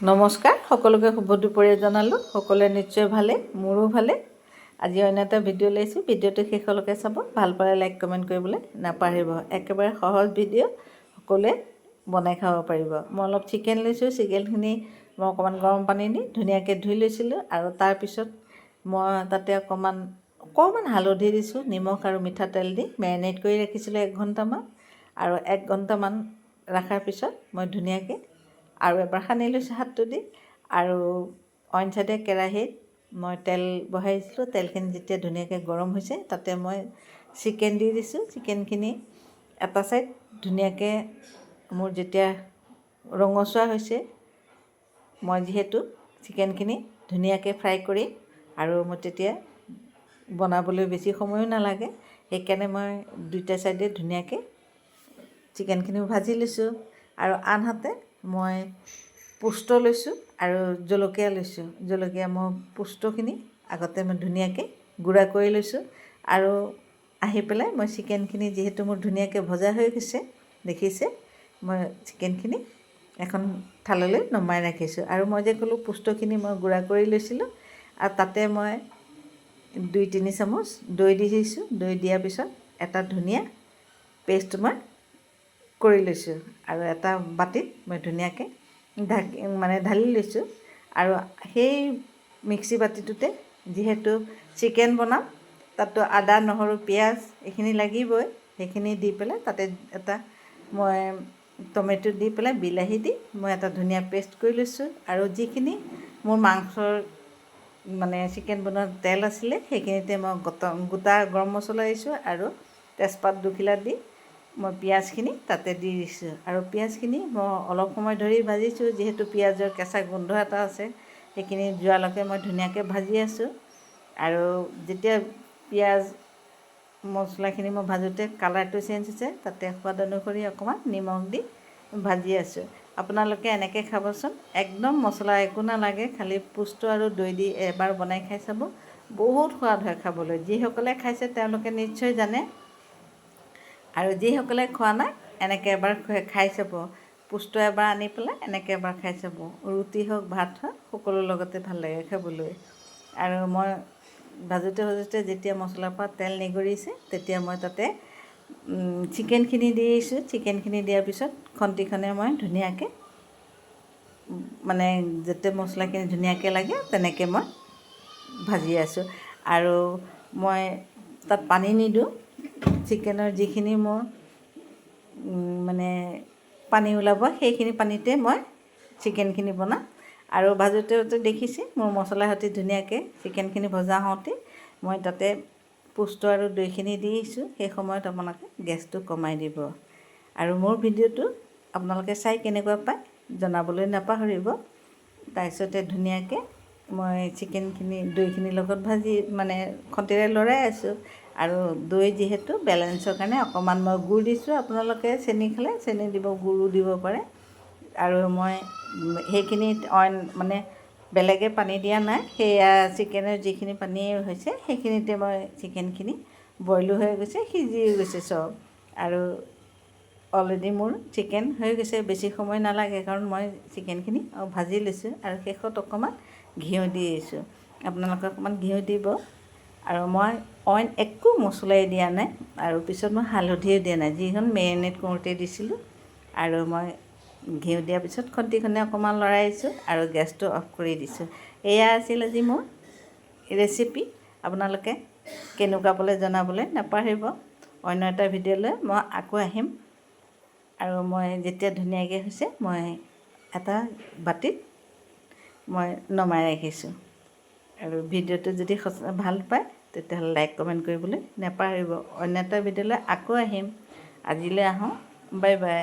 নমস্কাৰ, সকলোকে শুভ দুপৰীয়া জনালোঁ। সকলোৱে নিশ্চয় ভালে, মোৰো ভালে। আজি অন্য এটা ভিডিঅ' লৈছোঁ। ভিডিঅ'টো শেষলৈকে চাব, ভাল পালে লাইক কমেণ্ট কৰিবলৈ নাপাহৰিব। একেবাৰে সহজ ভিডিঅ', সকলোৱে বনাই খাব পাৰিব। মই অলপ চিকেন লৈছোঁ। চিকেনখিনি মই অকণমান গৰম পানী দি ধুনীয়াকৈ ধুই লৈছিলোঁ আৰু তাৰপিছত মই তাতে অকণমান হালধি দিছোঁ, নিমখ আৰু মিঠাতেল দি মেৰিনেট কৰি ৰাখিছিলোঁ 1 ঘণ্টামান। আৰু 1 ঘণ্টামান ৰখাৰ পিছত মই ধুনীয়াকৈ আৰু এবাৰ সানি লৈছোঁ হাতটো দি। আৰু অইন চাইডে কেৰাহীত মই তেল বহাইছিলোঁ। তেলখিনি যেতিয়া ধুনীয়াকৈ গৰম হৈছে তাতে মই চিকেন দি দিছোঁ। চিকেনখিনি এটা চাইড ধুনীয়াকৈ মোৰ যেতিয়া ৰঙচুৱা হৈছে, মই যিহেতু চিকেনখিনি ধুনীয়াকৈ ফ্ৰাই কৰিম আৰু মই তেতিয়া বনাবলৈ বেছি সময়ো নালাগে, সেইকাৰণে মই দুইটা চাইডে ধুনীয়াকৈ চিকেনখিনিও ভাজি লৈছোঁ। আৰু আনহাতে মই পোষ্ট লৈছোঁ আৰু জলকীয়া লৈছোঁ। জলকীয়া মই পোষ্টখিনি আগতে মই ধুনীয়াকৈ গুড়া কৰি লৈছোঁ। আৰু আহি পেলাই মই চিকেনখিনি যিহেতু মোৰ ধুনীয়াকৈ ভজা হৈ গৈছে, দেখিছে, মই চিকেনখিনি এখন থাললৈ নমাই ৰাখিছোঁ। আৰু মই যে ক'লোঁ পোষ্টখিনি মই গুড়া কৰি লৈছিলোঁ, আৰু তাতে মই 2-3 চামুচ দৈ দি দিছোঁ। দৈ দিয়াৰ পিছত এটা ধুনীয়া পেষ্ট মই কৰি লৈছোঁ আৰু এটা বাটিত মই ধুনীয়াকৈ ঢালি লৈছোঁ। আৰু সেই মিক্সি বাতিটোতে যিহেতু চিকেন বনাম, তাতো আদা, নহৰু, পিঁয়াজ এইখিনি লাগিবই, সেইখিনি দি পেলাই তাতে এটা মই টমেটো দি পেলাই বিলাহী দি মই এটা ধুনীয়া পেষ্ট কৰি লৈছোঁ। আৰু যিখিনি মোৰ মাংসৰ চিকেন বনোৱাৰ তেল আছিলে, সেইখিনিতে মই গোটা গৰম মছলা দিছোঁ আৰু তেজপাত 2 খিলা দি মই পিঁয়াজখিনি তাতে দি দিছোঁ। আৰু পিঁয়াজখিনি মই অলপ সময় ধৰি ভাজিছোঁ, যিহেতু পিঁয়াজৰ কেঁচা গোন্ধ এটা আছে, সেইখিনি যোৱালৈকে মই ধুনীয়াকৈ ভাজি আছোঁ। আৰু যেতিয়া পিঁয়াজ মছলাখিনি মই ভাজোঁতে কালাৰটো চেঞ্জ হৈছে, তাতে সোৱাদ অনুসৰি অকণমান নিমখ দি ভাজি আছোঁ। আপোনালোকে এনেকৈ খাবচোন, একদম মছলা একো নালাগে, খালি পোষ্ট আৰু দৈ দি এবাৰ বনাই খাই চাব, বহুত সোৱাদ হয় খাবলৈ। যিসকলে খাইছে তেওঁলোকে নিশ্চয় জানে, আৰু যিসকলে খোৱা নাই এনেকৈ এবাৰ খাই চাব। পোষ্ট এবাৰ আনি পেলাই এনেকৈ এবাৰ খাই চাব। ৰুটি হওক, ভাত হওক, সকলোৰ লগতে ভাল লাগে খাবলৈ। আৰু মই ভাজোঁতে যেতিয়া মছলাৰ পৰা তেল নিগৰিছে, তেতিয়া মই তাতে চিকেনখিনি দি দিছোঁ। চিকেনখিনি দিয়াৰ পিছত খন্তিখনে মই ধুনীয়াকৈ যাতে মছলাখিনি ধুনীয়াকৈ লাগে তেনেকৈ মই ভাজি আছোঁ। আৰু মই তাত পানী নিদিওঁ। চিকেনৰ যিখিনি মোৰ পানী ওলাব, সেইখিনি পানীতে মই চিকেনখিনি বনাম। আৰু ভাজোঁতে দেখিছে মোৰ মছলা সৈতে ধুনীয়াকৈ চিকেনখিনি ভজা হওঁতে মই তাতে পোষ্ট আৰু দৈখিনি দি দিছোঁ। সেই সময়ত আপোনালোকে গেছটো কমাই দিব। আৰু মোৰ ভিডিঅ'টো আপোনালোকে চাই কেনেকুৱা পায় জনাবলৈ নাপাহৰিব। তাৰপিছতে ধুনীয়াকৈ মই চিকেনখিনি দৈখিনিৰ লগত ভাজি খন্তিৰে লৰাই আছোঁ। আৰু দৈ যিহেতু বেলেঞ্চৰ কাৰণে অকণমান মই গুড় দিছোঁ। আপোনালোকে চেনি খালে চেনি দিব, গুড়ো দিব পাৰে। আৰু মই সেইখিনিত বেলেগে পানী দিয়া নাই, সেয়া চিকেনৰ যিখিনি পানী হৈছে সেইখিনিতে মই চিকেনখিনি বইলো হৈ গৈছে, সিজি গৈছে চব। আৰু অলৰেডি মোৰ চিকেন হৈ গৈছে, বেছি সময় নালাগে, কাৰণ মই চিকেনখিনি ভাজি লৈছোঁ। আৰু শেষত অকণমান ঘিউ দি দিছোঁ। আপোনালোকে অকণমান ঘিউ দিব। আৰু মই অইন একো মছলাই দিয়া নাই, আৰু পিছত মই হালধিও দিয়া নাই, যিখন মেৰিনেট কৰোঁতে দিছিলোঁ। আৰু মই ঘিউ দিয়াৰ পিছত খন্তিখনে অকণমান লৰাইছোঁ আৰু গেছটো অফ কৰি দিছোঁ। এয়া আছিল আজি মোৰ ৰেচিপি। আপোনালোকে কেনেকুৱা পালে জনাবলৈ নাপাহৰিব। অন্য এটা ভিডিঅ' লৈ মই আকৌ আহিম। আৰু মই যেতিয়া ধুনীয়াকৈ হৈছে, মই এটা বাটিত মই নমাই ৰাখিছোঁ। আৰু ভিডিঅ'টো যদি ভাল পায় তেতিয়াহ'লে লাইক কমেণ্ট কৰিবলৈ নাপাহৰিব। অন্য এটা ভিডিঅ'লৈ আকৌ আহিম। আজিলৈ আহোঁ, বাই বাই।